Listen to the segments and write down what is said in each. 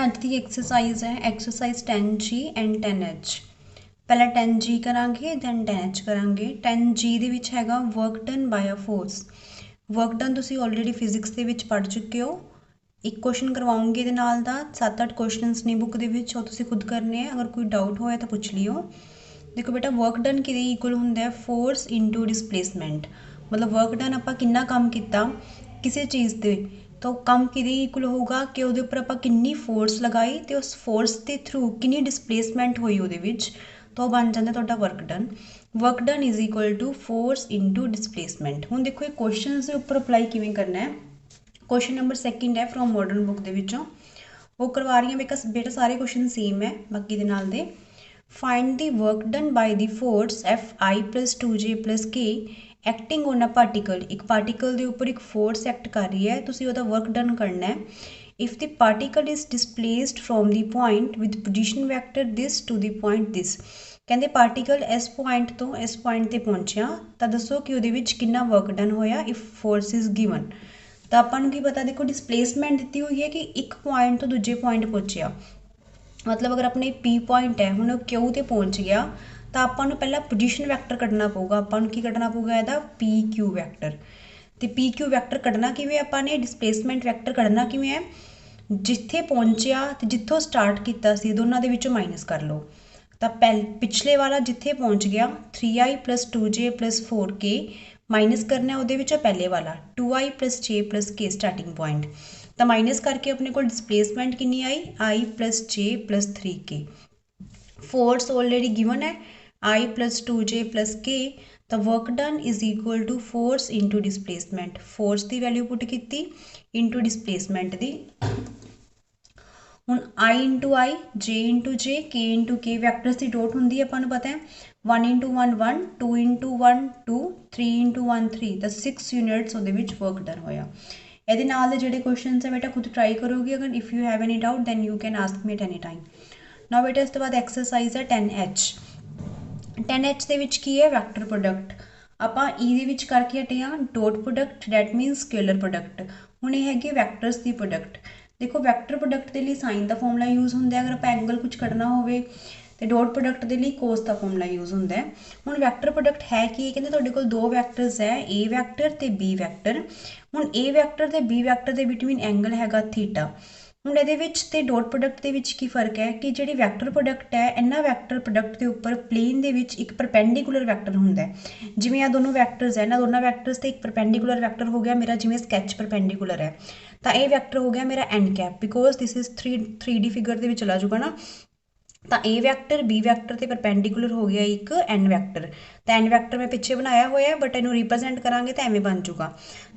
अज की एक्सरसाइज है exercise 10G and 10H। पहला 10G करांगे दैन 10H करांगे। 10G ਦੇ ਵਿੱਚ ਹੈਗਾ work done by a force. Work done ਤੁਸੀਂ ऑलरेडी फिजिक्स ਦੇ ਵਿੱਚ पढ़ चुके हो। एक क्वेश्चन करवाऊंगी ਇਹਦੇ ਨਾਲ ਦਾ 7-8 क्वेश्चंस ने बुक ਦੇ ਵਿੱਚ ਉਹ ਤੁਸੀਂ खुद करने हैं। अगर कोई डाउट होया तो पूछ लियो। देखो बेटा वर्क डन किहदे इक्वल ਹੁੰਦਾ है फोर्स इनटू डिसप्लेसमेंट। मतलब वर्क डन ਆਪਾਂ कितना काम किया किसी चीज़ ਦੇ तो काम किहदे इक्वल होगा कि ਉਹਦੇ ਉੱਪਰ ਆਪਾਂ किन्नी फोर्स लगाई तो उस फोर्स के थ्रू किन्नी डिसप्लेसमेंट हुई ਉਹਦੇ ਵਿੱਚ तो बन जाता ਤੁਹਾਡਾ work done. Work done is equal to force into displacement. ਹੁਣ देखो ਇਹ क्वेश्चन ਦੇ ਉੱਪਰ ਅਪਲਾਈ ਕਿਵੇਂ ਕਰਨਾ ਹੈ। क्वेश्चन नंबर 2 है फ्रॉम मॉडर्न बुक ਦੇ ਵਿੱਚੋਂ ਉਹ ਕਰਵਾ ਰਹੀ ਹਾਂ ਬੇਟਾ ਸਾਰੇ क्वेश्चन सेम है बाकी ਦੇ ਨਾਲ ਦੇ। Find the work done by the force Fi + 2J + K acting on a particle. एक पार्टिकल के उपर एक फोर्स एक्ट कर रही है तुसी ਉਹਦਾ वर्क डन करना है। If the particle is displaced from the point with position vector this to the point this. कहते पार्टिकल इस पॉइंट तो इस पॉइंट ते पहुंचया तो दसो कि ਉਹਦੇ ਵਿੱਚ कितना वर्क डन होया इफ फोर्स इज गिवन। तो आपां की पता देखो डिसप्लेसमेंट दी हुई है कि एक पॉइंट तो दूजे पॉइंट पहुंचया। मतलब अगर अपने P पॉइंट है हुण Q ते पहुंच गया तो आपां नूं पहला पोजीशन वैक्टर कढ़ना पऊगा। आपां नूं की कढ़ना पऊगा इहदा PQ वैक्टर। तो PQ वैक्टर कढ़ना किवें आपां ने डिसप्लेसमेंट वैक्टर कढ़ना किवें है जिथे पहुंचया तो जिथों स्टार्ट किया सी दोनों के विचों माइनस कर लो। तो पिछले वाला जिथे पहुंच गया 3i + 2j + 4k माइनस करना ਉਹਦੇ ਵਿੱਚੋਂ पहले वाला 2i + j + k starting point. तो माइनस करके अपने को डिसप्लेसमेंट कितनी आई i + j + 3k। Force already given है i + 2j + k। तो work done is equal to force into displacement. Force की वैल्यू पुट की इंटू डिसप्लेसमेंट की। हुण i into I j into J k into K vectors की dot होंगी अपन पता है 1 इंटू 1 1 2 इंटू 1 2 3 इंटू 1 3 तो 6 यूनिट्स ਉਹਦੇ ਵਿੱਚ वर्क डन होया। ਇਹਦੇ ਨਾਲ ਦੇ ਜਿਹੜੇ क्वेश्चंस है बेटा खुद ट्राई करोगे। अगर if you have any doubt then you can ask me at any time. ना बेटा इस तो बाद एक्सरसाइज है 10H। 10H ਦੇ ਵਿੱਚ ਕੀ ਹੈ ਵੈਕਟਰ ਪ੍ਰੋਡਕਟ। ਆਪਾਂ E ਦੇ ਵਿੱਚ ਕਰਕੇ ਹਟੇ ਹਾਂ dot product that means scalar product. ਹੁਣ ਇਹ ਹੈਗੇ ਵੈਕਟਰਸ ਦੀ ਪ੍ਰੋਡਕਟ। देखो वैक्टर प्रोडक्ट के लिए साइन का फॉर्मूला यूज़ होंगे अगर आप एंगल कुछ कढ़ना हो तो डॉट प्रोडक्ट के लिए कोस का फॉर्मूला यूज़ होंगे। हुण वैक्टर प्रोडक्ट है कि कहते तुहाडे कोल दो वैक्टर्स है ए वैक्टर ते बी वैक्टर। हुण ए वैक्टर ते बी वैक्टर के बिटवीन एंगल हैगा थीटा। हुण इहदे विच ते डॉट प्रोडक्ट दे विच की फर्क है कि जिहड़ी वैक्टर प्रोडक्ट है इन्हां वैक्टर प्रोडक्ट के उपर प्लेन दे विच एक परपेंडिकुलर वैक्टर हुंदा है। जिवें आ दोनों वैक्टर्स है इन्हां दोनों वैक्टर्स ते एक परपेंडिकुलर वैक्टर हो गया मेरा जिवें स्कैच परपेंडिकुलर है। तो ये वैक्टर हो गया मेरा N cap because this is 3D figure के चला जाऊगा ना। तो ए वैक्टर बी वैक्टर से परपेंडिकुलर हो गया एक एन वैक्टर। तो एन वैक्टर मैं पिछे बनाया हुआ है बट इनू रिप्रजेंट करांगे तो एवें बन जूगा।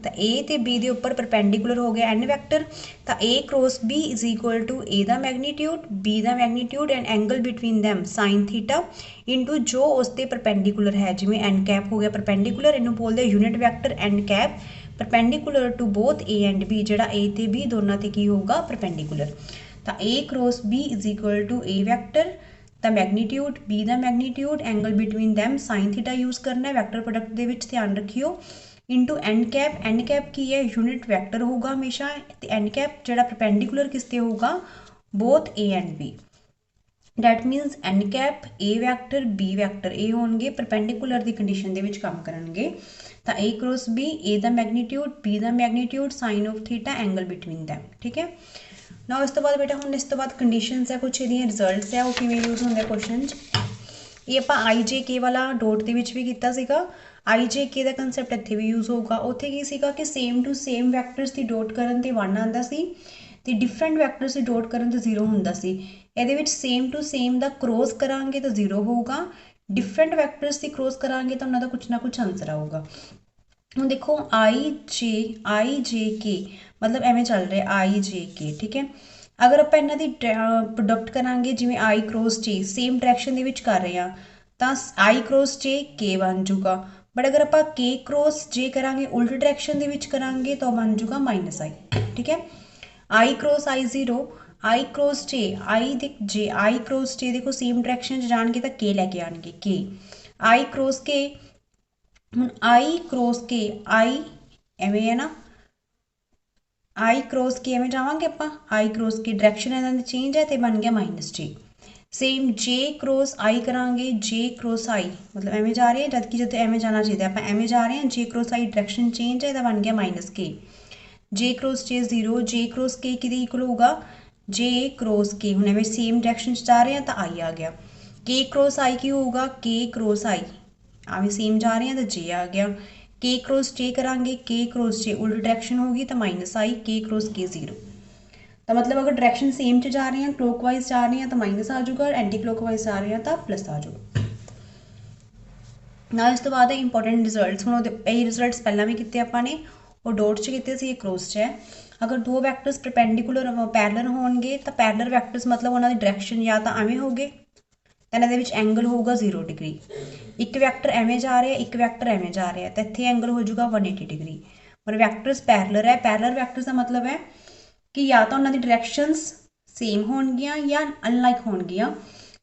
तो ए तो बी के उपर परपेंडिकुलर हो गया एन वैक्टर। तो A cross B is equal to A का मैगनीट्यूड बी का magnitude and angle between them sine theta into जो उसके परपेंडिकुलर है जिमें एन कैप हो गया परपेंडिकुलर इनू बोलते unit vector N cap perpendicular to both A and B जोड़ा ए तो बी दोनों ते की होगा परपेंडिकुलर। तो A cross B is equal to A vector the magnitude B the magnitude angle between them sine theta use करना है वैक्टर प्रोडक्ट के विच ध्यान रखियो इंटू एन कैप की है यूनिट वैक्टर होगा हमेशा। एन कैप जोड़ा परपेंडिकुलर किसते होगा both A and B. That means N cap A vector B vector ये होंगे परपेंडिकुलर की कंडीशन के विच काम करनगे। तो A cross B A the magnitude B the magnitude sine of theta angle between them. ठीक है ना। इस तो बाद बेटा हुण इस तो बाद कंडीशनस है कुछ ये रिजल्ट्स है वो किवें यूज़ होंगे क्वेश्चन ये आपां आई जे के वाला डॉट के विच भी कीता सीगा। आई जे के का कंसैप्ट इत्थे भी यूज़ होगा। उत्थे की सीगा कि सेम टू सेम वैक्टर्स की डॉट करन ते 1 आंदा सी ते डिफरेंट वैक्टर्स की डॉट करन ते 0 हुंदा सी। इहदे विच सेम टू सेम दा क्रॉस करांगे तो 0 होगा डिफरेंट वैक्टर्स की क्रॉस करांगे तो उन्हां दा कुछ ना कुछ आंसर आऊगा। हुण देखो आई जे के मतलब एवें चल रहा आई जे के। ठीक है अगर आप इन्हां दी प्रोडक्ट करांगे जिवें आई क्रॉस जे सेम डायरैक्शन दे विच कर रहे हैं तो आई क्रॉस जे के बन जूगा। बट अगर आप के क्रॉस जे करांगे उल्ट डायरैक्शन दे विच करांगे तो बन जूगा माइनस आई। ठीक है आई क्रॉस आई 0 आई क्रॉस जे आई क्रॉस जे देखो सेम डायरैक्शन जाएंगे तो के लैके आएंगे के आई क्रॉस के। हुण आई क्रॉस के आई एवें है ना आई क्रॉस के एवं जावांगे आपां, आई क्रॉस की डायरैक्शन इन्हां दी चेंज है तो बन गया -j। सेम जे क्रॉस आई करांगे, जे क्रॉस आई मतलब एवं जा रहे हैं, जबकि जो एवं जाना चाहिए आप एवं जा रहे हैं, जे क्रॉस आई डायरैक्शन चेंज है तो बन गया -k। जे क्रॉस जे 0, जे क्रॉस के किहदे इक्वल होगा, जे क्रॉस के, हुण एवं सेम डायरैक्शन जा रहे हैं तो आई आ गया। के क्रॉस आई की होगा, के क्रॉस आई आवें सेम जा रहे हैं तो जे आ गया। के क्रॉस जे करांगे, के क्रॉस जे उल्ट डायरैक्शन होगी तो -i, के क्रॉस के 0। तो मतलब अगर डायरैक्शन सेम च जा रहे हैं, क्लॉकवाइज जा रहे हैं तो माइनस आ जाऊगा, और एंटी क्लॉकवाइज जा रहे हैं तो प्लस आ जाऊगा। ना इस तो बाद है इंपॉर्टेंट रिजल्ट्स। हुण ये रिजल्ट्स पहला भी किए आपने, और डॉट च किए सी, क्रॉस च है। अगर दो वैक्टर्स परपेंडिकुलर पैरलर होणगे तो पैरलर वैक्टर्स मतलब उन्होंने डायरैक्शन या तो एवें होगे तो इन्हां दे विच एंगल होगा 0 डिग्री। एक वैक्टर एवें जा रहा है, एक वैक्टर एवें जा रहा है तो इत्थे एंगल हो जाऊगा 180 डिग्री। और वैक्टर्स पैरलर है, पैरलर वैक्टर्स का मतलब है कि या तो उन्होंने डायरैक्शनस सेम होणगियां या अनलाइक होणगियां,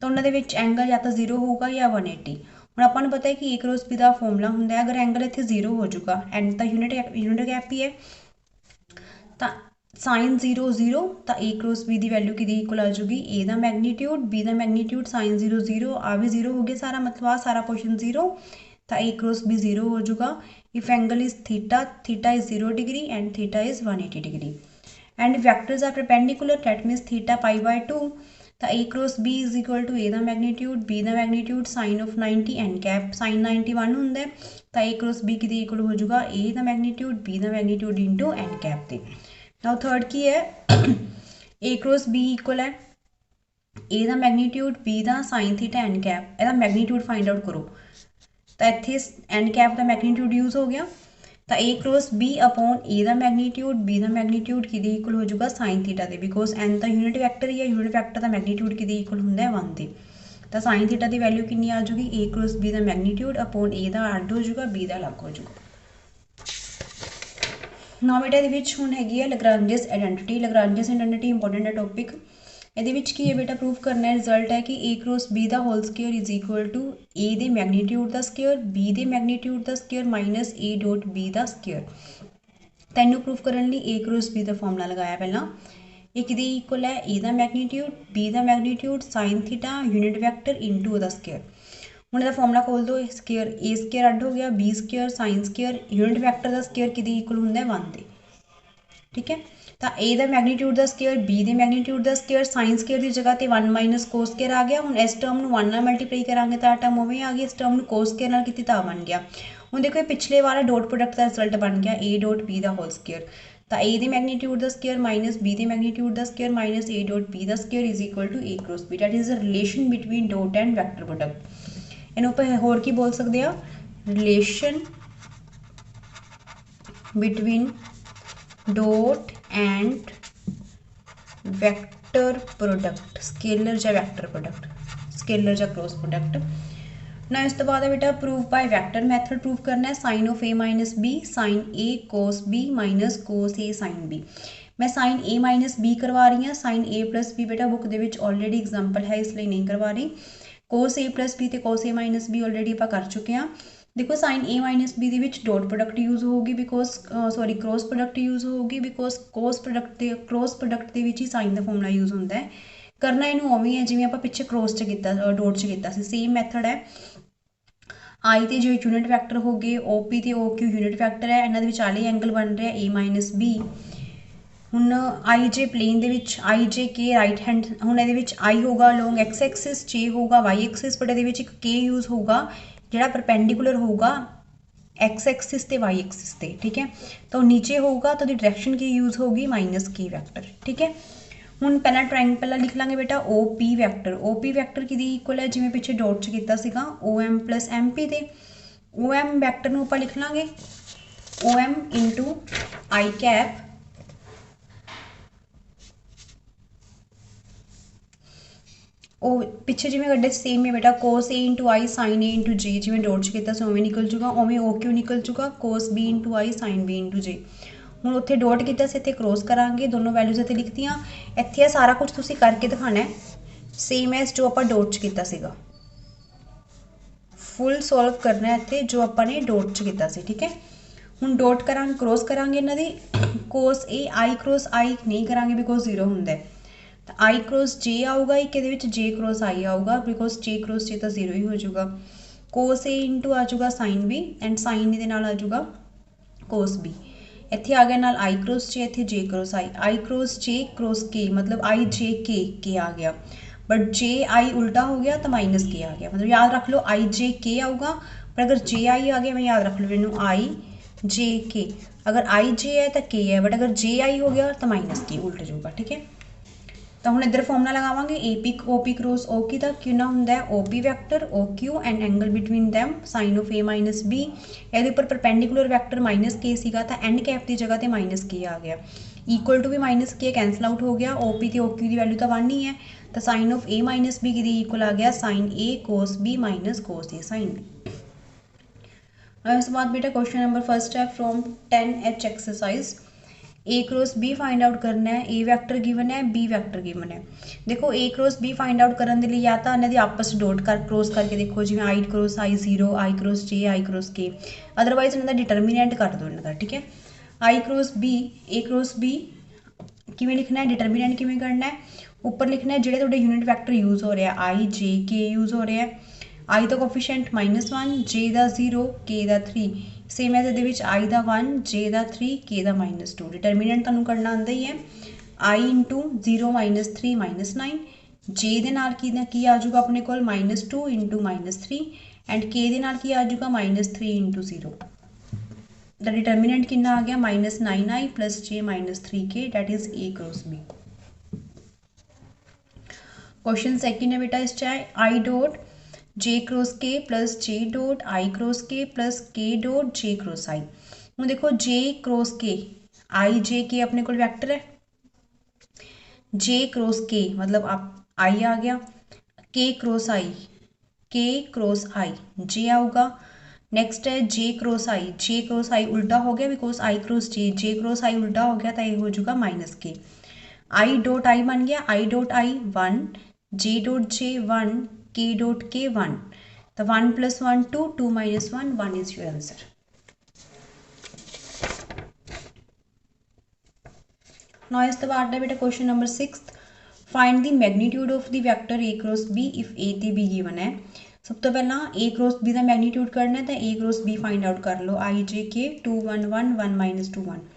तो उन्होंने विच एंगल या तो 0 होगा या 180। हुण आपां नूं पता है कि ए क्रॉस बी का फॉर्मूला हुंदा है, अगर एंगल इत्थे 0 हो जाऊगा, एंड तो यूनिट गैप ही है, तो साइन 0 0, तो ए क्रॉस बी की वैल्यू कि इक्वल आ जाऊगी ए का मैगनीट्यूड, बी का मैगनीट्यूड, साइन 0 0 आ भी 0 हो गया सारा, मतलब आ सारा पोर्शन 0, तो ए क्रॉस बी 0 हो जाऊगा। If angle is theta, theta is 0 degree and theta is 180 degree, and vectors are perpendicular, that means theta π/2, तो A cross B is equal to A का मैगनीट्यूड, बी का magnitude, sine of 90 and cap sine 91 होंगे, तो A cross B कि equal हो जाऊगा A का magnitude, B का मैगनीट्यूड इंटू एंड कैप के। नाउ थर्ड की है ए क्रॉस बी इक्वल है ए का मैगनीट्यूड, बी का साइन थीटा एंड कैप, ਇਹਦਾ मैगनीट्यूड फाइंड आउट करो, तो इत्थे एंड कैप का मैगनीट्यूड यूज हो गया, तो ए क्रॉस बी अपॉन ए का मैगनीट्यूड, बी का मैगनीट्यूड कि इक्वल हो जाऊगा साइन थीटा के, बिकॉज एन तो यूनिट वैक्टर ही है, यूनिट वैक्टर का मैगनीट्यूड कि इक्वल होंगे 1 के, तो साइन थीटा की वैल्यू कितनी आ जाऊगी, ए क्रॉस बी का मैगनीट्यूड अपॉन ए का अड हो जाऊगा, बी का अलग हो जाऊगा। ना बेटा ये हुण हैगी है लग्रांजेस आइडेंटिटी। लग्रांजेस आइडेंटिटी इंपॉर्टेंट है टॉपिक। ये की है बेटा प्रूफ करना है, रिजल्ट है कि ए क्रॉस बी का whole square is equal to A दे मैगनीट्यूड का स्केयर, बी दे मैगनीट्यूड का square minus A dot B का स्केयर। तैनू प्रूफ करने लिए ए क्रॉस बी का फॉर्मूला लगाया पहला, ये कि इक्वल है ए का मैगनीट्यूड, बी का magnitude, sine theta unit vector into the square. हूँ इसका फॉर्मूला खोल दो, स्केयर ए स्केयर अड हो गया, B square sine square unit vector का स्केयर कि इक्वल होंगे 1 के, ठीक है। तो ए का मैगनीट्यूड का स्केयर, बी के मैगनीट्यूड का स्केयर, साइन स्केयर की जगह पर 1 माइनस कोस स्केयर आ गया। हूँ इस टर्म 1 नाल मल्टीप्लाई करांगे तो टर्म उवें आ गई, इस टर्म कोस स्केयर नाल कीती तां बन गया। हूँ देखो ये पिछले वाला डॉट प्रोडक्ट का रिजल्ट बन गया ए डॉट बी का होल स्केयर, तो ए के मैगनीट्यूड का स्केयर माइनस बी के मैगनीट्यूड का square minus A dot B का square is equal to A cross B, that is a relation between dot and vector product. इन्हों पर होर की बोल सकते हैं, relation between dot and vector product, scalar या वैक्टर प्रोडक्ट, स्केलर या क्रॉस प्रोडक्ट ना। इस तो बाद बेटा proof bye vector method proof करना है, sine of A minus B sine A cos B minus cos A sine B. मैं साइन ए माइनस बी करवा रही हूँ, साइन ए प्लस बी बेटा बुक के ऑलरेडी एग्जाम्पल है इसलिए नहीं करवा रही। कोस ए प्लस बी तो कोस ए माइनस बी ऑलरेडी आप कर चुके हैं। देखो साइन ए माइनस बी के डॉट प्रोडक्ट यूज होगी, because sorry cross product use होगी, बिकॉज क्रॉस प्रोडक्ट के ही साइन का फॉर्मूला यूज होता है। करना इनू उवें है जिवें आप पिछे क्रॉस च किया, डॉट च किया, सेम मैथड है। आई तो जो यूनिट वैक्टर हो गए, ओ पी तो ओ क्यू यूनिट वैक्टर है, इन्होंने विचाले एंगल बन रहा है ए माइनस बी। हुण आई जे प्लेन दे विच आई जे के राइट हैंड, हुण ये आई होगा लॉन्ग एक्स एक्सिस, जे होगा वाई एक्सिस, बट ये एक के यूज होगा जिहड़ा परपेंडिकुलर होगा एक्स एक्सिस ते वाई एक्सिस ते, ठीक है। तो नीचे होगा तो डायरैक्शन की यूज होगी माइनस के वैक्टर, ठीक है। हुण पहला ट्रायंगल पहला लिख लांगे बेटा O P vector, O P vector कि इक्वल है जिवें पिछे डॉट च कीता सीगा O M plus M P ते, ओ एम वैक्टर नूं आपां लिख लांगे O M into I cap पिछे जिमें कड्डे सेम है बेटा cos A into I sine A into J, जिमें डॉट च किया उवें निकल जूगा, उवें ओ क्यू निकल जूगा कोस B into I sine B into जे। हुण उत्थे डॉट किया से इत्थे क्रॉस करांगे, दोनों वैल्यूज इत्थे लिखतियां, इत्थे सारा कुछ तुसीं करके दिखाना है सेम एज जो आपां डॉट च किया सीगा, फुल सॉल्व करना है इत्थे जो आपां ने डॉट च किया सी, ठीक है। ਹੁਣ ਡੋਟ ਕਰਾਂਗੇ, क्रॉस करांगे इन्हां दी cos A I cross I नहीं करांगे बिकॉज 0 ਹੁੰਦਾ है। ਤਾਂ I क्रॉस J ਆਊਗਾ ਇੱਕ ਇਹਦੇ ਵਿੱਚ J क्रॉस I ਆਊਗਾ ਬਿਕॉज J क्रॉस J ਤਾਂ 0 ਹੀ ਹੋ ਜਾਊਗਾ। cos A ਇੰਟੂ ਆ ਜਾਊਗਾ sin B ਐਂਡ sin ਦੇ ਨਾਲ ਆ ਜਾਊਗਾ cos B। ਇੱਥੇ ਆ ਗਿਆ ਨਾਲ I क्रॉस J, ਇੱਥੇ J cross I cross J cross K मतलब I J K आ गया, बट J I उल्टा हो गया तो माइनस K आ गया। मतलब याद रख लो I J K आऊगा, पर अगर J I आ गया मैं याद रख लो इनू I J K, अगर I J है तो K है, बट अगर J I हो गया तो माइनस K उल्ट जाऊगा। ठीक है, तो हम इधर फॉर्मूला लगावांगे AP OP क्रॉस OQ ਦਾ ਕਿੰਨਾ ਹੁੰਦਾ ਹੈ OP vector OQ and angle between them sin of A minus B। ਇਹਦੇ ਉੱਪਰ ਪਰਪੈਂਡੀਕੂਲਰ ਵੈਕਟਰ ਮਾਈਨਸ K ਸੀਗਾ ਤਾਂ ਐਂਡ ਕੈਪ ਦੀ ਜਗ੍ਹਾ ਤੇ ਮਾਈਨਸ K ਆ ਗਿਆ, equal to V minus K cancel out ਹੋ ਗਿਆ। OP ਤੇ OQ ਦੀ ਵੈਲਿਊ ਤਾਂ 1 ਹੀ ਹੈ, ਤਾਂ sin of A minus B ਕਿਹਦੀ ਇਕੁਅਲ ਆ ਗਿਆ sin A cos B minus cos A sin B। ਇਸ ਤੋਂ ਬਾਅਦ ਬੇਟਾ क्वेश्चन नंबर फर्स्ट है from 10H exercise A cross B find out करना है। A वैक्टर गिवन है, B वैक्टर गिवन है। देखो A cross B find out करने के लिए या तो इन्होंने आपस डॉट कर क्रॉस करके देखो जिवें I cross I 0 I cross J I cross K, otherwise इन्हों का डिटरमीनेंट कर दो इन्हों का। ठीक है, I cross B A cross B किवें लिखना है, डिटरमीनेंट किवें करना है, ऊपर लिखना है जिहड़े तुहाडे यूनिट वैक्टर यूज़ हो रहा है I J K यूज़ हो रहा है। I का कोफिशिएंट -1 J का 0 K का 3 सेम है ये I का 1 J का 3 K का -2। डिटरमीनेंट तुहानूं करना आंदा ही है I इंटू 0 -3 -9 J दे नाल की आ जाऊगा अपने कोल -2 इंटू -3 एंड K दे नाल की आ जाऊगा -3 इंटू 0। द डिटरमीनेंट कितना आ गया -9I plus J -3K that is A cross B। Question second है बेटा इस चाहे I dot J cross K plus J dot I cross K plus K dot J cross I। हूँ देखो J cross K I J K अपने को vector है, J cross K मतलब आप I आ गया, K क्रॉस I J आऊगा। नेक्स्ट है J क्रॉस I उल्टा हो गया because I cross J cross I उल्टा हो गया तो ये हो जाएगा -K। I डॉट I बन गया I dot I 1 J dot J 1 K dot K 1, तो 1 + 1 2 2 - 1 1 इज योर आंसर। नाउ इस बाद है बेटा question number 6 find the magnitude of the vector A cross B if A ते B गिवन है। सब तो पहला A क्रॉस B का मैग्नीट्यूड करना है तो A cross B find out कर लो I J K 2 1 1 1 - 2 1।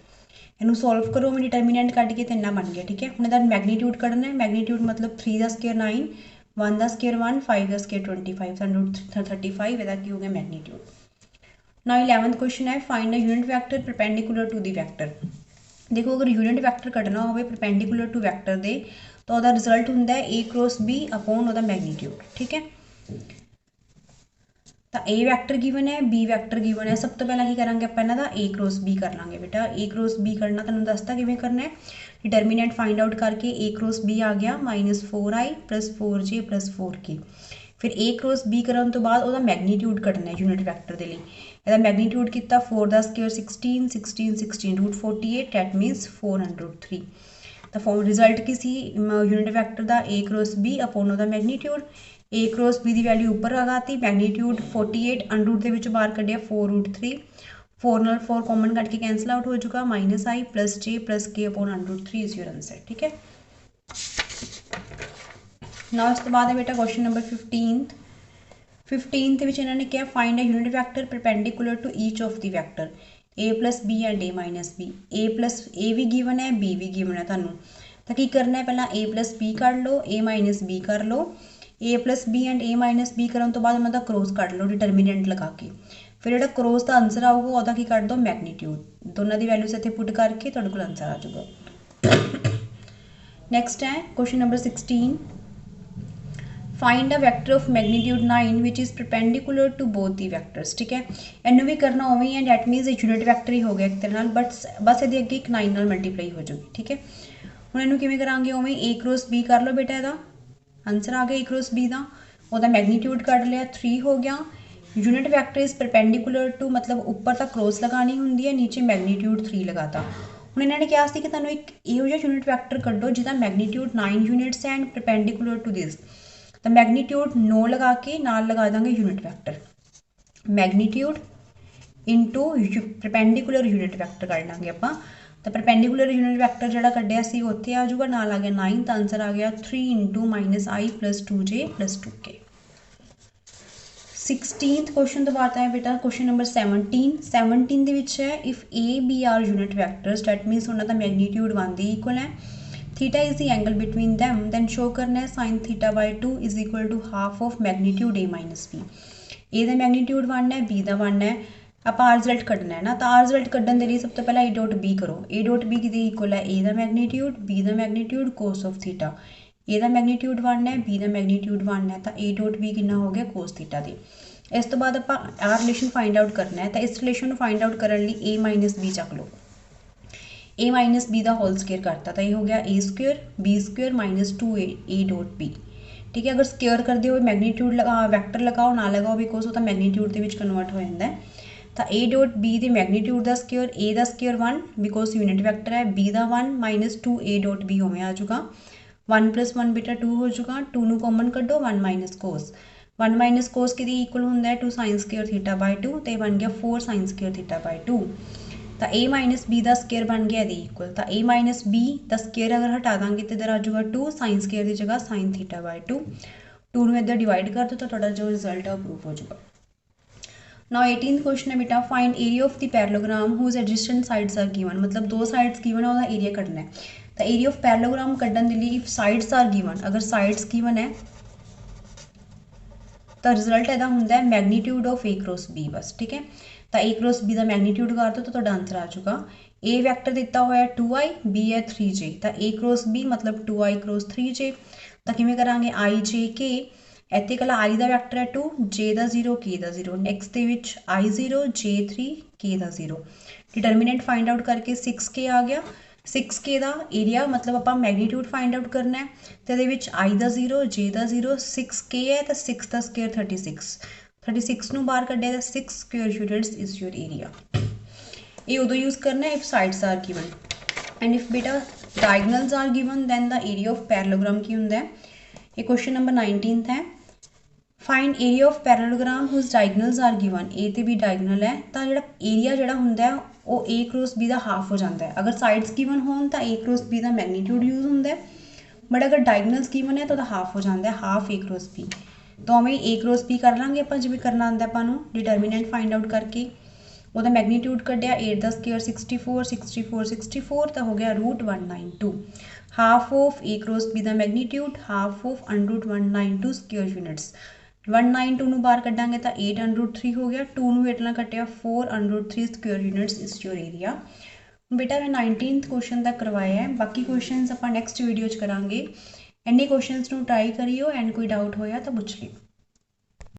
इनू सॉल्व करो मैं डिटरमीनेंट कट के तो इन्ना बन गया। ठीक है, हम इधर मैग्नीट्यूड करना है, मैग्नीट्यूड मतलब 3 का स्क्वायर 9 1 का स्क्वायर 1 5 का स्क्वायर 25 35 ਇਹਦਾ ਕੀ ਹੋ ਗਿਆ मैग्नीट्यूड। नाउ 11th क्वेश्चन है find a unit vector perpendicular to the vector. देखो अगर यूनिट वैक्टर कढ़ना हो परपेंडिकुलर टू वैक्टर दे तो ਉਹਦਾ रिजल्ट ਹੁੰਦਾ है A क्रॉस B अपॉन ਉਹਦਾ मैग्नीट्यूड। ठीक है, तो A वैक्टर गिवन है B वैक्टर गिवन है। सब तो पहला की करांगे आप इन्हां दा A क्रॉस B कर लांगे बेटा। A क्रॉस B करना तुहानूं दसता किवें करना है, डिटरमीनेंट फाइंड आउट करके A क्रॉस B आ गया -4I plus 4J plus 4K। फिर A क्रॉस B करन तो बाद ਉਹਦਾ मैग्नीट्यूड कढ़ना है यूनिट वैक्टर दे लई। ਇਹਦਾ मैग्नीट्यूड कितना 4 का स्क्वायर 16 16 16 √48 डैट मीनस 403। तो फॉर्म रिजल्ट की सी यूनिट वैक्टर का A क्रॉस B अपॉन ਉਹਦਾ मैग्नीट्यूड। A क्रॉस B की वैल्यू उपर लगाती, मैग्नीट्यूड 48 अंडरूट के विच बाहर कढ़िया 4√3 4 नाल 4 कॉमन कट के कैंसल आउट हो जाएगा -I plus J plus K upon √3 is your answer. ठीक है, नाउ इस तो बाद है बेटा क्वेश्चन नंबर 15th विच इन्होंने क्या find a unit vector perpendicular to each of the vector A plus B and A minus B। A भी गिवन है B भी गिवन है तुहानूं, तो की करना है पहला A प्लस B कर लो A माइनस B कर लो। A plus B and A minus B करने तो बाद उन्होंने क्रॉस कट लो डिटरमीनेंट लगा के। फिर जो क्रॉस का आंसर आऊगा वह की कट दो मैग्नीट्यूड, दोनों की वैल्यूज इतने पुट करके तुहाडे कोल आंसर आ जाऊगा। नैक्सट है question number 16 find a vector of magnitude 9 which is perpendicular to both the vectors. ठीक है, इनू भी करना उवें ही है, डैट मीनस यूनिट वैक्टर ही हो गया एक तरह बट बस ये अगे एक 9 नाल मल्टीप्लाई हो जाएगी। ठीक है, हुण इनू किवें करांगे उवें A क्रॉस B कर लो बेटा, इसदा आंसर आ गया A क्रॉस B का, वह मैग्नीट्यूड कट लिया 3 हो गया। Unit vector is perpendicular to मतलब उपर तक क्रॉस लगानी होंगी है, नीचे मैग्नीट्यूड 3 लगाता। हुण इन्होंने कहा कि तुहानूं एक इहो जिहा यूनिट वैक्टर कड्डो जिहदा मैग्नीट्यूड 9 यूनिट्स है एंड परपेंडिकुलर टू दिस, तो मैग्नीट्यूड 9 लगा के नाल लगा देंगे unit vector. Magnitude into perpendicular unit vector कर लाँगे आपां। तो परपेंडिकुलर यूनिट वैक्टर जिहड़ा कड्ढिया सी उत्थे आ जाऊगा, नाल आ गया 9 तो आंसर आ गया 3 into -i + 2j + 2k। 16th question तो बात है बेटा क्वेश्चन नंबर 17 ਦੇ ਵਿੱਚ है if A B are unit vectors that means उन्होंने मैग्नीट्यूड 1 ਦੇ इक्वल है, theta is the angle between them, then show करना है sin θ/2 is equal to half of magnitude a minus B. A का magnitude 1 है, बी का 1 है, आप आर रिजल्ट कढ़ना है ना, तो आर रिजल्ट कढ़न के लिए सब तो पहले ए डॉट बी करो। ए डॉट बी कि इक्वल है ए का मैग्नीट्यूड, बी का मैग्नीट्यूड कोस ऑफ थीटा। ए का मैग्नीट्यूड 1 है, बी का मैग्नीट्यूड 1 है, तो ए डॉट बी कितना हो गया कोस थीटा दी। इस तो बाद आप आर रिलेशन फाइंड आउट करना है, तो इस रिलेशन फाइंड आउट करने लिए ए माइनस बी चक लो, ए माइनस बी का होल स्केयर करता, तो ये हो गया A square B square minus 2a dot B. ठीक है, अगर स्केयर करते हुए मैग्नीट्यूड वैक्टर लगाओ ना लगाओ बिकॉज वो तो मैग्नीट्यूड के कन्वर्ट हो जाता है। तो ए डॉट बी के मैग्नीट्यूड का स्केयर, ए का स्केयर 1 बिकॉज यूनिट वैक्टर है, बी का 1 माइनस 2a डॉट बी होवे आ जाऊगा, 1 + 1 बेटा 2 हो जाऊगा, 2 नू कॉमन कड्डो 1 माइनस कोस, 1 माइनस कोस कि इक्वल होंगे 2 sin स्केयर θ/2, तो यह बन गया 4 sin स्केयर θ/2। तो ए माइनस बी का स्केयर बन गया इक्वल, तो ए माइनस बी का स्केयर अगर हटा देंगे तो इधर आ जाऊगा 2 sin स्केयर की जगह sin θ/2, 2 में इधर डिवाइड कर दो तो थोड़ा जो रिजल्ट है वो प्रूफ हो जाएगा। नाउ 18th क्वेश्चन है बेटा find area of the parallelogram whose adjacent sides are given, मतलब दो साइड्स गिवन है उसका एरिया कढ़ना है। तो एरिया ऑफ पैरेललोग्राम कढ़न के लिए इफ साइड्स आर गिवन, अगर साइड्स गिवन है तो रिजल्ट यदा होंगे magnitude of A cross B बस। ठीक है, तो ए क्रॉस बी का मैग्नीट्यूड कर दो तो आंसर आ जाऊगा। ए वैक्टर दिता हुआ है 2i, बी है 3j, तो ए क्रॉस बी मतलब 2i क्रॉस 3j। तो किमें करांगे i j k, इतने कला आई का वैक्टर है 2, जे का 0 के का 0, नैक्सट के i 0 j 3 के का 0। डिटरमिनेंट फाइंड आउट करके 6k आ गया, 6k का एरिया मतलब आप मैग्नीट्यूड फाइंड आउट करना है, तो ये i का 0 j का 0 6k है, तो 6 का स्केयर 36 नू बाहर कढ़िया तो 6 square units is your area. ये उदो यूज करना है if sides are given and if बेटा diagonals are given then the area of parallelogram की होंगे। ये क्वेश्चन नंबर 19 है, find area of parallelogram whose diagonals are given, A तो भी डायगनल है, तो जो एरिया जोड़ा होंगे वो ए क्रॉस बी का हाफ हो जाता है। अगर साइड्स गिवन होन तो ए क्रॉस बी का मैग्नीट्यूड यूज होंगे, बट अगर डायगनल्स गिवन है तो हाफ हो जाता है, हाफ ए क्रॉस बी। तो हमें ए क्रॉस बी कर लाँगे आप जिमें करना आंदा आपां डिटरमिनेंट फाइंड आउट करके, वो मैग्नीट्यूड कढ़िया 8 का स्केयर 64 तो हो गया √192, half of A cross B का magnitude half of √192 square units. 192 नू बाहर कढ़ांगे तो 8√3 हो गया, 2 नू 8 कटिया 4√3 square units is your area. बेटा मैं 19th क्वेश्चन तक करवाया है, बाकी क्वेश्चन आप नैक्सट वीडियो करांगे। इन्ने क्वेश्चन नू ट्राई करियो एंड कोई डाउट होया तो पूछ लियो।